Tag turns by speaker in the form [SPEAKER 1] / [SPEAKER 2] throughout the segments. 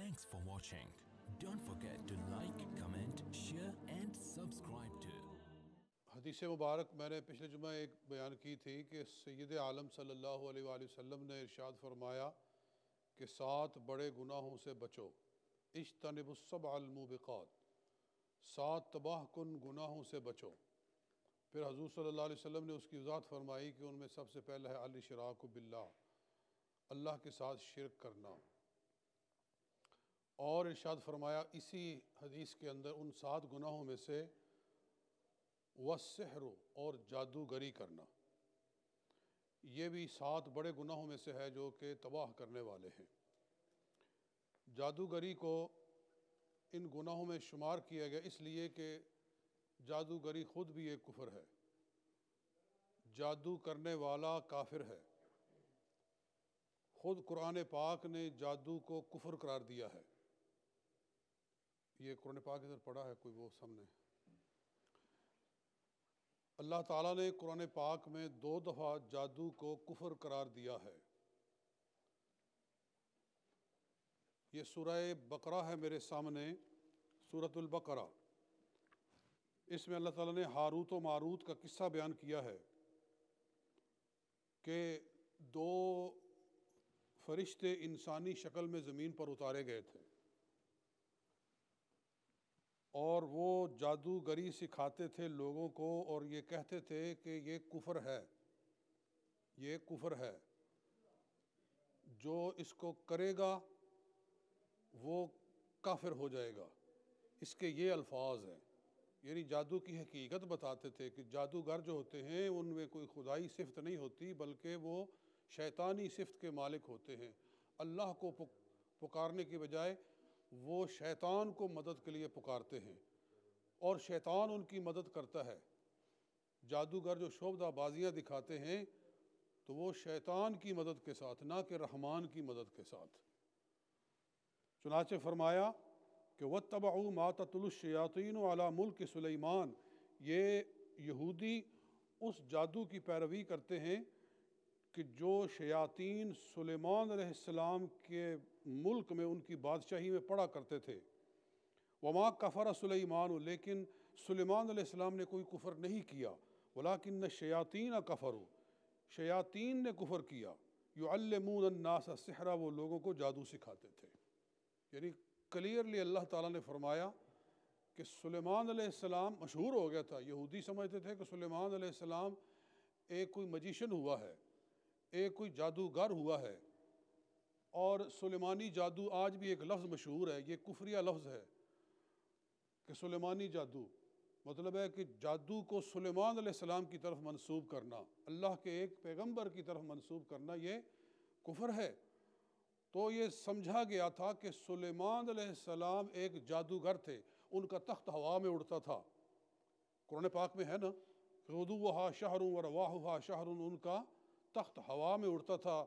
[SPEAKER 1] Thanks for watching. Don't forget to like, comment, share and subscribe to.
[SPEAKER 2] حدیث مبارک میں نے پچھلے جمعہ ایک بیان کی تھی کہ سید عالم صلی اللہ علیہ وآلہ وسلم نے ارشاد فرمایا کہ 7 بڑے گناہوں سے بچو، اجتنبوا السبع الموبقات، 7 تباہ کن گناہوں سے بچو۔ پھر حضور صلی اللہ علیہ وسلم نے اس کی وضاحت فرمائی کہ ان میں سب سے پہلا ہے الاشراک باللہ، اللہ کے ساتھ شرک کرنا، اور ارشاد فرمایا اسی حدیث کے اندر ان 7 گناہوں میں سے والسحر، اور جادوگری کرنا، یہ بھی 7 بڑے گناہوں میں سے ہے جو کہ تباہ کرنے والے ہیں۔ جادوگری کو ان گناہوں میں شمار کیا گیا اس لیے کہ جادوگری خود بھی ایک کفر ہے، جادو کرنے والا کافر ہے۔ خود قرآن پاک نے جادو کو کفر قرار دیا ہے۔ یہ قرآن پاک ادھر پڑھا ہے کوئی وہ سامنے؟ اللہ تعالیٰ نے قرآن پاک میں 2 دفعہ جادو کو کفر قرار دیا ہے۔ یہ سورہ بقرہ ہے میرے سامنے، سورۃ البقرہ۔ اس میں اللہ تعالیٰ نے ہاروت و ماروت کا قصہ بیان کیا ہے کہ 2 فرشتے انسانی شکل میں زمین پر اتارے گئے تھے، اور وہ جادوگری سکھاتے تھے لوگوں کو، اور یہ کہتے تھے کہ یہ کفر ہے، یہ کفر ہے، جو اس کو کرے گا وہ کافر ہو جائے گا۔ اس کے یہ الفاظ ہیں، یعنی جادو کی حقیقت بتاتے تھے کہ جادوگر جو ہوتے ہیں ان میں کوئی خدائی صفت نہیں ہوتی، بلکہ وہ شیطانی صفت کے مالک ہوتے ہیں۔ اللہ کو پکارنے کی بجائے وہ شیطان کو مدد کے لیے پکارتے ہیں، اور شیطان ان کی مدد کرتا ہے۔ جادوگر جو شعبدہ بازیاں دکھاتے ہیں تو وہ شیطان کی مدد کے ساتھ، نہ کہ رحمان کی مدد کے ساتھ۔ چنانچہ فرمایا کہ وَاتَّبَعُوا مَا تَتْلُو الشَّيَاطِينُ عَلَى مُلْكِ سُلَيْمَانَ، یہ یہودی اس جادو کی پیروی کرتے ہیں کہ جو شیاطین سلیمان علیہ السلام کے ملک میں ان کی بادشاہی میں پڑھا کرتے تھے۔ وَمَا كَفَرَ سُلَيْمَانُ، لیکن سلیمان علیہ السلام نے کوئی کفر نہیں کیا، وَلَكِنَّ الشَّيَاطِينَ كَفَرُوا، شیاطین نے کفر کیا۔ يُعَلِّمُونَ النَّاسَ السِّحْرَ، وہ لوگوں کو جادو سکھاتے تھے۔ یعنی کلیئرلی اللہ تعالیٰ نے فرمایا کہ سلیمان علیہ السلام مشہور ہو گیا تھا، یہودی سمجھتے تھے کہ سلیمان علیہ السلام ایک کوئی میجیشن ہوا ہے، ایک کوئی جادوگر ہوا ہے، اور سلیمانی جادو آج بھی ایک لفظ مشہور ہے، یہ کفریہ لفظ ہے کہ سلیمانی جادو مطلب ہے کہ جادو کو سلیمان علیہ السلام کی طرف منسوب کرنا، اللہ کے ایک پیغمبر کی طرف منسوب کرنا، یہ کفر ہے۔ تو یہ سمجھا گیا تھا کہ سلیمان علیہ السلام ایک جادوگر تھے، ان کا تخت ہوا میں اڑتا تھا۔ قرآن پاک میں ہے نا، غدوہا شہر ورواحہا شہر، ان کا تخت ہوا میں اڑتا تھا،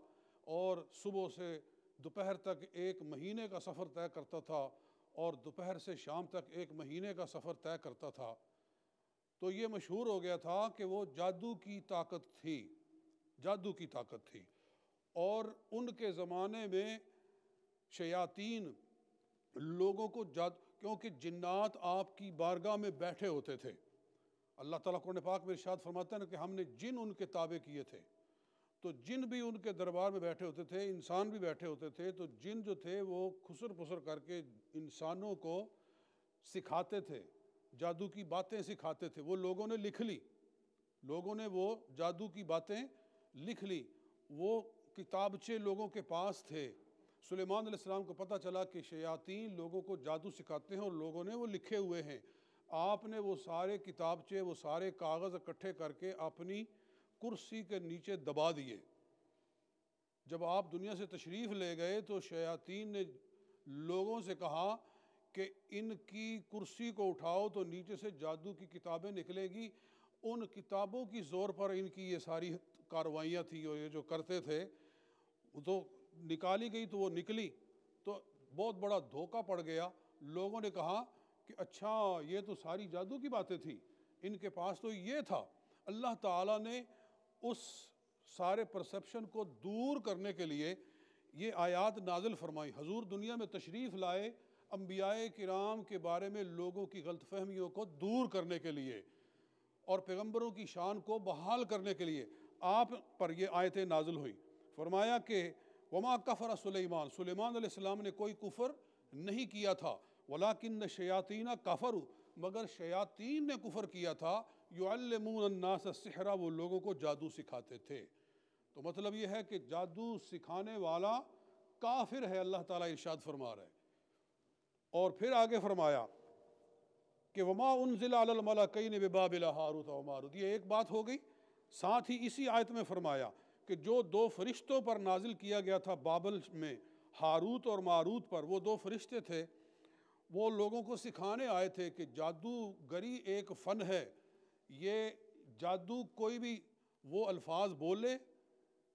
[SPEAKER 2] اور صبح سے دوپہر تک 1 مہینے کا سفر طے کرتا تھا، اور دوپہر سے شام تک 1 مہینے کا سفر طے کرتا تھا۔ تو یہ مشہور ہو گیا تھا کہ وہ جادو کی طاقت تھی، جادو کی طاقت تھی۔ اور ان کے زمانے میں شیاطین لوگوں کو کیونکہ جنات آپ کی بارگاہ میں بیٹھے ہوتے تھے۔ اللہ تعالیٰ قرآن پاک میں ارشاد فرماتا ہے کہ ہم نے جن ان کے تابع کیے تھے، تو جن بھی ان کے دربار میں بیٹھے ہوتے تھے، انسان بھی بیٹھے ہوتے تھے، تو جن جو تھے وہ خسر پسر کر کے انسانوں کو سکھاتے تھے، جادو کی باتیں سکھاتے تھے۔ وہ لوگوں نے لکھ لی، لوگوں نے وہ جادو کی باتیں لکھ لی، وہ کتابچے لوگوں کے پاس تھے۔ سلیمان علیہ السلام کو پتہ چلا کہ شیاطین لوگوں کو جادو سکھاتے ہیں، اور لوگوں نے وہ لکھے ہوئے ہیں۔ آپ نے وہ سارے کتابچے، وہ سارے کاغذ اکٹھے کر کے اپنی کرسی کے نیچے دبا دیے۔ جب آپ دنیا سے تشریف لے گئے تو شیاطین نے لوگوں سے کہا کہ ان کی کرسی کو اٹھاؤ تو نیچے سے جادو کی کتابیں نکلیں گی۔ ان کتابوں کی زور پر ان کی یہ ساری کاروائیاں تھیں، اور یہ جو کرتے تھے تو نکالی گئی، تو وہ نکلی، تو بہت بڑا دھوکہ پڑ گیا۔ لوگوں نے کہا کہ اچھا یہ تو ساری جادو کی باتیں تھیں، ان کے پاس تو یہ تھا۔ اللہ تعالیٰ نے اس سارے پرسیپشن کو دور کرنے کے لیے یہ آیات نازل فرمائیں، حضور دنیا میں تشریف لائے انبیاء کرام کے بارے میں لوگوں کی غلط فہمیوں کو دور کرنے کے لیے اور پیغمبروں کی شان کو بحال کرنے کے لیے آپ پر یہ آیتیں نازل ہوئیں۔ فرمایا کہ وما کفر سلیمان، سلیمان علیہ السلام نے کوئی کفر نہیں کیا تھا، ولیکن الشیاطین کفروا، مگر شیاطین نے کفر کیا تھا، یعلمون الناس السحر، وہ لوگوں کو جادو سکھاتے تھے۔ تو مطلب یہ ہے کہ جادو سکھانے والا کافر ہے، اللہ تعالیٰ ارشاد فرما رہا ہے۔ اور پھر آگے فرمایا کہ وما انزل علی الملکین ببابل ہاروت و ماروت، یہ ایک بات ہو گئی۔ ساتھ ہی اسی آیت میں فرمایا کہ جو دو فرشتوں پر نازل کیا گیا تھا بابل میں، ہاروت اور ماروت پر، وہ دو فرشتے تھے، وہ لوگوں کو سکھانے آئے تھے کہ جادوگری ایک فن ہے۔ یہ جادو کوئی بھی وہ الفاظ بولے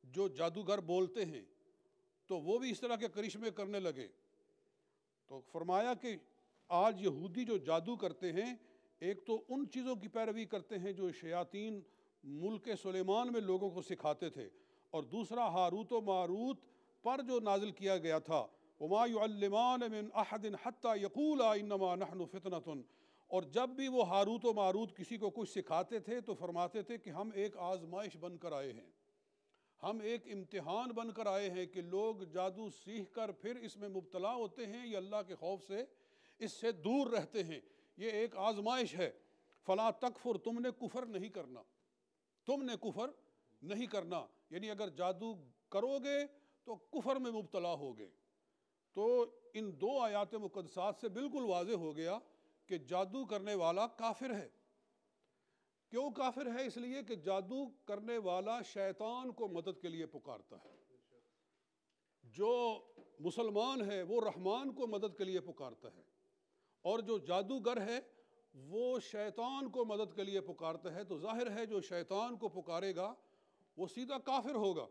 [SPEAKER 2] جو جادوگر بولتے ہیں تو وہ بھی اس طرح کے کرشمے کرنے لگے۔ تو فرمایا کہ آج یہودی جو جادو کرتے ہیں، ایک تو ان چیزوں کی پیروی کرتے ہیں جو شیاطین ملک سلیمان میں لوگوں کو سکھاتے تھے، اور دوسرا ہاروت و ماروت پر جو نازل کیا گیا تھا، وما يعلمان من احد حتى يقولا انما نحن فتنة، اور جب بھی وہ ہاروت و ماروت کسی کو کچھ سکھاتے تھے تو فرماتے تھے کہ ہم ایک آزمائش بن کر آئے ہیں، ہم ایک امتحان بن کر آئے ہیں کہ لوگ جادو سیکھ کر پھر اس میں مبتلا ہوتے ہیں یا اللہ کے خوف سے اس سے دور رہتے ہیں، یہ ایک آزمائش ہے۔ فلا تکفر، تم نے کفر نہیں کرنا، تم نے کفر نہیں کرنا، یعنی اگر جادو کرو گے تو کفر میں مبتلا ہوگے۔ تو ان دو آیات مقدسات سے بالکل واضح ہو گیا کہ جادو کرنے والا کافر ہے۔ کیوں کافر ہے؟ اس لیے کہ جادو کرنے والا شیطان کو مدد کے لیے پکارتا ہے، جو مسلمان ہے وہ رحمان کو مدد کے لیے پکارتا ہے، اور جو جادوگر ہے وہ شیطان کو مدد کے لیے پکارتا ہے۔ تو ظاہر ہے جو شیطان کو پکارے گا وہ سیدھا کافر ہوگا۔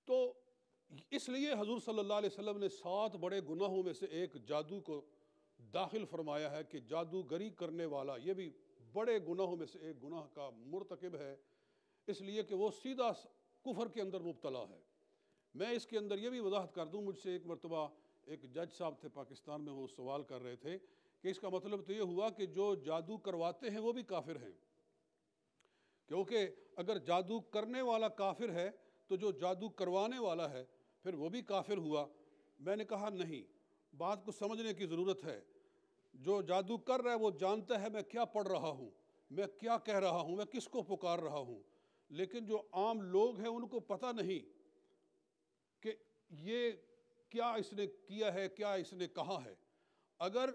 [SPEAKER 2] تو اس لیے حضور صلی اللہ علیہ وسلم نے 7 بڑے گناہوں میں سے ایک جادو کو داخل فرمایا ہے کہ جادوگری کرنے والا یہ بھی بڑے گناہوں میں سے ایک گناہ کا مرتکب ہے، اس لیے کہ وہ سیدھا کفر کے اندر مبتلا ہے۔ میں اس کے اندر یہ بھی وضاحت کر دوں، مجھ سے ایک مرتبہ ایک جج صاحب تھے پاکستان میں، وہ سوال کر رہے تھے کہ اس کا مطلب تو یہ ہوا کہ جو جادو کرواتے ہیں وہ بھی کافر ہیں، کیونکہ اگر جادو کرنے والا کافر ہے تو جو جادو کروانے والا ہے پھر وہ بھی کافر ہوا۔ میں نے کہا نہیں، بات کو سمجھنے کی ضرورت ہے۔ جو جادو کر رہا ہے وہ جانتا ہے میں کیا پڑھ رہا ہوں، میں کیا کہہ رہا ہوں، میں کس کو پکار رہا ہوں، لیکن جو عام لوگ ہیں ان کو پتہ نہیں کہ یہ کیا اس نے کیا ہے، کیا اس نے کہا ہے۔ اگر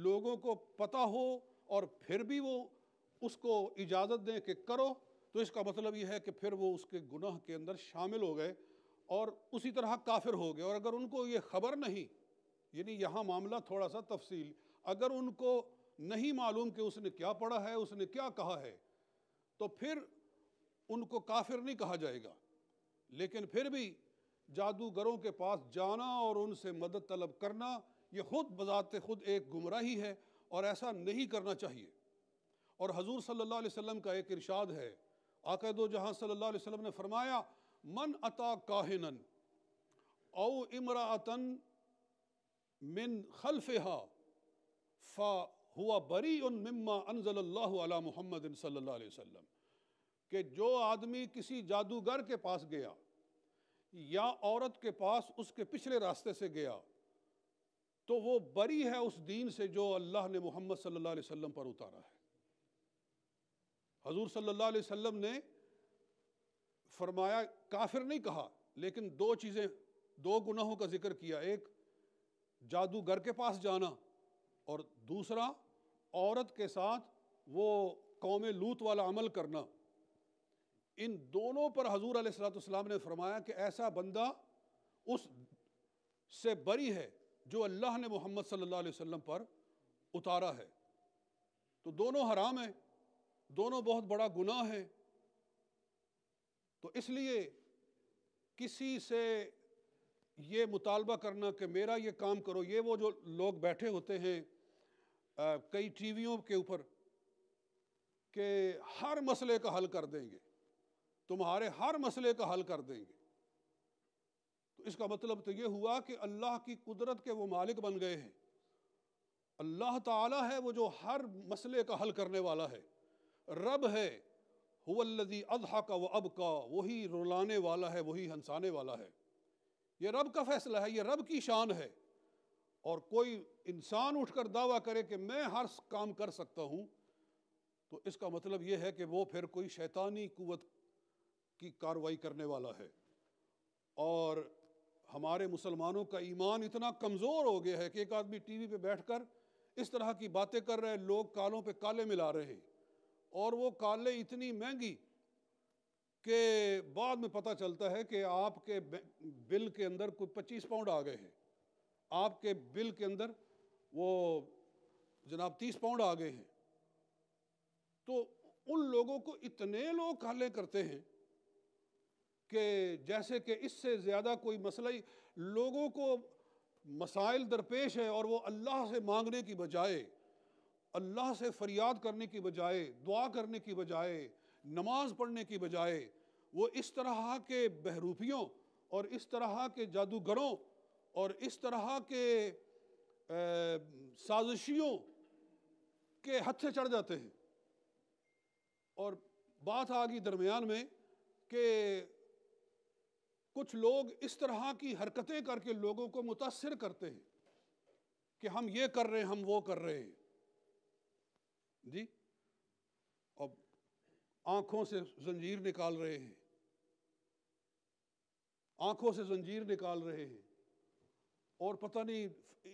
[SPEAKER 2] لوگوں کو پتہ ہو اور پھر بھی وہ اس کو اجازت دیں کہ کرو، تو اس کا مطلب یہ ہے کہ پھر وہ اس کے گناہ کے اندر شامل ہو گئے اور اسی طرح کافر ہو گئے۔ اور اگر ان کو یہ خبر نہیں، یعنی یہاں معاملہ تھوڑا سا تفصیل، اگر ان کو نہیں معلوم کہ اس نے کیا پڑھا ہے، اس نے کیا کہا ہے، تو پھر ان کو کافر نہیں کہا جائے گا۔ لیکن پھر بھی جادوگروں کے پاس جانا اور ان سے مدد طلب کرنا یہ خود بذات خود ایک گمراہی ہے، اور ایسا نہیں کرنا چاہیے۔ اور حضور صلی اللہ علیہ وسلم کا ایک ارشاد ہے، آقا دو جہاں صلی اللہ علیہ وسلم نے فرمایا، من اتا کاہنا او امرأة من خلفها فهو بریء مما انزل اللہ علی محمد صلی اللہ علیہ وسلم، کہ جو آدمی کسی جادوگر کے پاس گیا یا عورت کے پاس اس کے پچھلے راستے سے گیا تو وہ بری ہے اس دین سے جو اللہ نے محمد صلی اللہ علیہ وسلم پر اتارا ہے۔ حضور صلی اللہ علیہ وسلم نے فرمایا، کافر نہیں کہا، لیکن 2 چیزیں، 2 گناہوں کا ذکر کیا، ایک جادوگر کے پاس جانا اور دوسرا عورت کے ساتھ وہ قوم لوط والا عمل کرنا۔ ان دونوں پر حضور علیہ السلام نے فرمایا کہ ایسا بندہ اس سے بری ہے جو اللہ نے محمد صلی اللہ علیہ وسلم پر اتارا ہے۔ تو دونوں حرام ہیں، دونوں بہت بڑا گناہ ہے۔ تو اس لیے کسی سے یہ مطالبہ کرنا کہ میرا یہ کام کرو، یہ وہ جو لوگ بیٹھے ہوتے ہیں کئی ٹی ویوں کے اوپر کہ ہر مسئلے کا حل کر دیں گے، تمہارے ہر مسئلے کا حل کر دیں گے، اس کا مطلب تو یہ ہوا کہ اللہ کی قدرت کے وہ مالک بن گئے ہیں. اللہ تعالیٰ ہے وہ جو ہر مسئلے کا حل کرنے والا ہے. رب ہے هو الذی اضحک و ابکا، وہی رلانے والا ہے، وہی ہنسانے والا ہے. یہ رب کا فیصلہ ہے، یہ رب کی شان ہے. اور کوئی انسان اٹھ کر دعویٰ کرے کہ میں ہر کام کر سکتا ہوں، تو اس کا مطلب یہ ہے کہ وہ پھر کوئی شیطانی قوت کی کارروائی کرنے والا ہے. اور ہمارے مسلمانوں کا ایمان اتنا کمزور ہو گیا ہے کہ ایک آدمی ٹی وی پہ بیٹھ کر اس طرح کی باتیں کر رہے ہیں، لوگ کالوں پہ کالے ملا رہے ہیں، اور وہ کالے اتنی مہنگی کہ بعد میں پتہ چلتا ہے کہ آپ کے بل کے اندر کوئی 25 پاؤنڈ آ گئے ہیں، آپ کے بل کے اندر وہ جناب 30 پاؤنڈ آ گئے ہیں. تو ان لوگوں کو اتنے لوگ کالے کرتے ہیں کہ جیسے کہ اس سے زیادہ کوئی مسئلہ ہی. لوگوں کو مسائل درپیش ہے اور وہ اللہ سے مانگنے کی بجائے، اللہ سے فریاد کرنے کی بجائے، دعا کرنے کی بجائے، نماز پڑھنے کی بجائے، وہ اس طرح کے بہروپیوں اور اس طرح کے جادوگروں اور اس طرح کے سازشیوں کے ہتھے چڑھ جاتے ہیں. اور بات آ گئی درمیان میں کہ کچھ لوگ اس طرح کی حرکتیں کر کے لوگوں کو متاثر کرتے ہیں کہ ہم یہ کر رہے ہیں، ہم وہ کر رہے ہیں جی. اب آنکھوں سے زنجیر نکال رہے ہیں، آنکھوں سے زنجیر نکال رہے ہیں، اور پتہ نہیں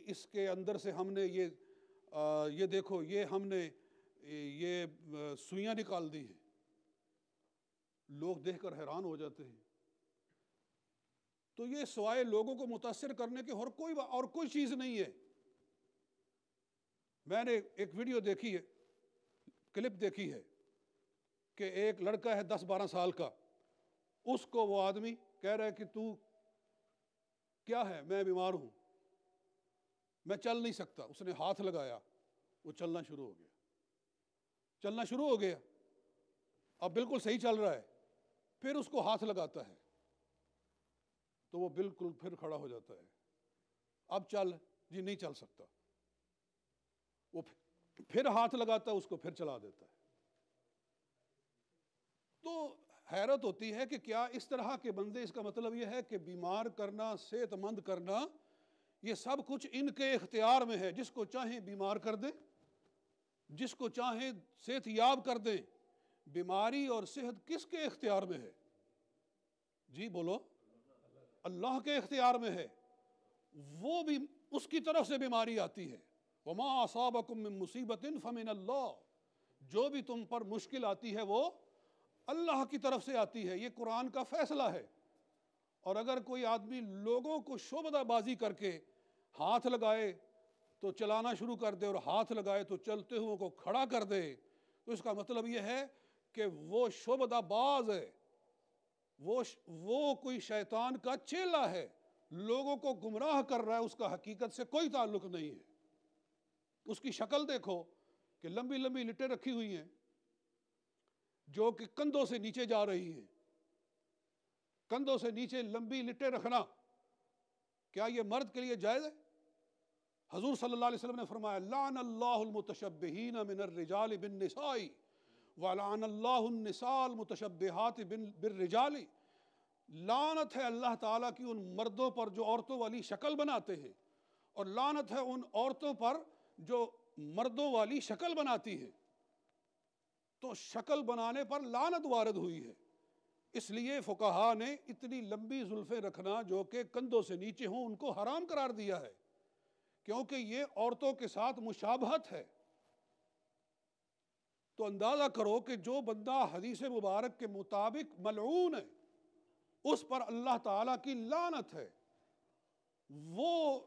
[SPEAKER 2] اس کے اندر سے ہم نے یہ دیکھو، یہ ہم نے یہ سوئیاں نکال دی ہیں. لوگ دیکھ کر حیران ہو جاتے ہیں. تو یہ سوائے لوگوں کو متاثر کرنے کے اور کوئی چیز نہیں ہے. میں نے ایک ویڈیو دیکھی ہے، کلپ دیکھی ہے کہ ایک لڑکا ہے 10-12 سال کا، اس کو وہ آدمی کہہ رہا ہے کہ تو کیا ہے؟ میں بیمار ہوں، میں چل نہیں سکتا. اس نے ہاتھ لگایا، وہ چلنا شروع ہو گیا، چلنا شروع ہو گیا. اب بالکل صحیح چل رہا ہے. پھر اس کو ہاتھ لگاتا ہے تو وہ بالکل پھر کھڑا ہو جاتا ہے. اب چل، جی نہیں چل سکتا. وہ پھر ہاتھ لگاتا ہے، اس کو پھر چلا دیتا ہے. تو حیرت ہوتی ہے کہ کیا اس طرح کے بندے، اس کا مطلب یہ ہے کہ بیمار کرنا، صحت مند کرنا، یہ سب کچھ ان کے اختیار میں ہے. جس کو چاہیں بیمار کر دیں، جس کو چاہیں صحت یاب کر دیں. بیماری اور صحت کس کے اختیار میں ہے؟ جی بولو. اللہ کے اختیار میں ہے. وہ بھی اس کی طرف سے بیماری آتی ہے. وما اصابکم من مصیبت فمن اللہ. جو بھی تم پر مشکل آتی ہے وہ اللہ کی طرف سے آتی ہے. یہ قرآن کا فیصلہ ہے. اور اگر کوئی آدمی لوگوں کو شعبدہ بازی کر کے ہاتھ لگائے تو چلانا شروع کر دے، اور ہاتھ لگائے تو چلتے ہوئے کو کھڑا کر دے، تو اس کا مطلب یہ ہے کہ وہ شعبدہ باز ہے، وہ کوئی شیطان کا چیلا ہے، لوگوں کو گمراہ کر رہا ہے. اس کا حقیقت سے کوئی تعلق نہیں ہے. اس کی شکل دیکھو کہ لمبی لمبی لٹیں رکھی ہوئی ہیں جو کہ کندھوں سے نیچے جا رہی ہیں. کندھوں سے نیچے لمبی لٹیں رکھنا کیا یہ مرد کے لیے جائز ہے؟ حضور صلی اللہ علیہ وسلم نے فرمایا لعن اللہ المتشبہین من الرجال بالنساء ولعن اللہ النساء المتشبہات بالرجال. لعنت ہے اللہ تعالیٰ کی ان مردوں پر جو عورتوں والی شکل بناتے ہیں، اور لعنت ہے ان عورتوں پر جو مردوں والی شکل بناتی ہیں. تو شکل بنانے پر لعنت وارد ہوئی ہے. اس لیے فقہا نے اتنی لمبی زلفیں رکھنا جو کہ کندھوں سے نیچے ہوں ان کو حرام قرار دیا ہے، کیونکہ یہ عورتوں کے ساتھ مشابہت ہے. تو اندازہ کرو کہ جو بندہ حدیث مبارک کے مطابق ملعون ہے، اس پر اللہ تعالیٰ کی لعنت ہے. وہ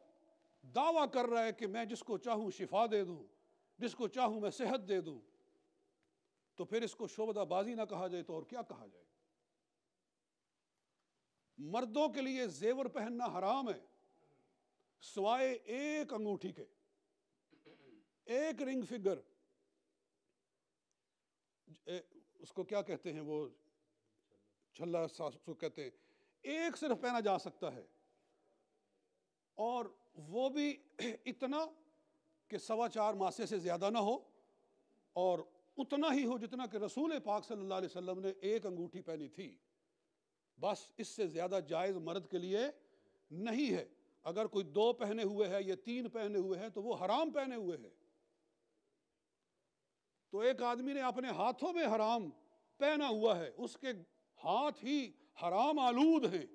[SPEAKER 2] دعویٰ کر رہا ہے کہ میں جس کو چاہوں شفا دے دوں، جس کو چاہوں میں صحت دے دوں. تو پھر اس کو شعبدہ بازی نہ کہا جائے تو اور کیا کہا جائے؟ مردوں کے لیے زیور پہننا حرام ہے سوائے ایک انگوٹھی کے، ایک رنگ فگر. اس کو کیا کہتے ہیں، وہ چھلا سو کہتے ہیں. ایک صرف پہنا جا سکتا ہے. اور وہ بھی اتنا کہ 4.25 ماسے سے زیادہ نہ ہو، اور اتنا ہی ہو جتنا کہ رسول پاک صلی اللہ علیہ وسلم نے 1 انگوٹھی پہنی تھی، بس اس سے زیادہ جائز مرد کے لیے نہیں ہے۔ اگر کوئی 2 پہنے ہوئے ہے یا 3 پہنے ہوئے ہیں تو وہ حرام پہنے ہوئے ہے۔ تو ایک آدمی نے اپنے ہاتھوں میں حرام پہنا ہوا ہے، اس کے ہاتھ ہی حرام آلود ہیں،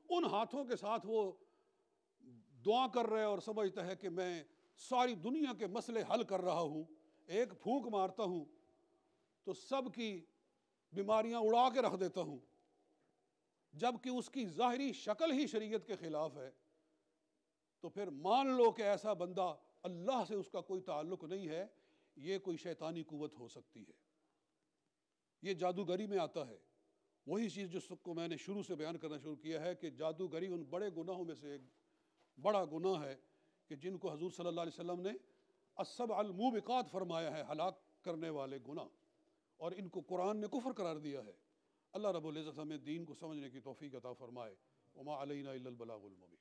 [SPEAKER 2] ان ہاتھوں کے ساتھ وہ دعا کر رہے اور سمجھتا ہے کہ میں ساری دنیا کے مسئلے حل کر رہا ہوں، ایک پھونک مارتا ہوں تو سب کی بیماریاں اڑا کے رکھ دیتا ہوں، جبکہ اس کی ظاہری شکل ہی شریعت کے خلاف ہے، تو پھر مان لو کہ ایسا بندہ اللہ سے اس کا کوئی تعلق نہیں ہے، یہ کوئی شیطانی قوت ہو سکتی ہے، یہ جادوگری میں آتا ہے۔ وہی چیز جس کو میں نے شروع سے بیان کرنا شروع کیا ہے کہ جادوگری ان بڑے گناہوں میں سے ایک بڑا گناہ ہے کہ جن کو حضور صلی اللہ علیہ وسلم نے السبع الموبقات فرمایا ہے، ہلاک کرنے والے گناہ، اور ان کو قرآن نے کفر قرار دیا ہے۔ اللہ رب العزت ہمیں دین کو سمجھنے کی توفیق عطا فرمائے۔ وما علینا الا البلاغ المبین۔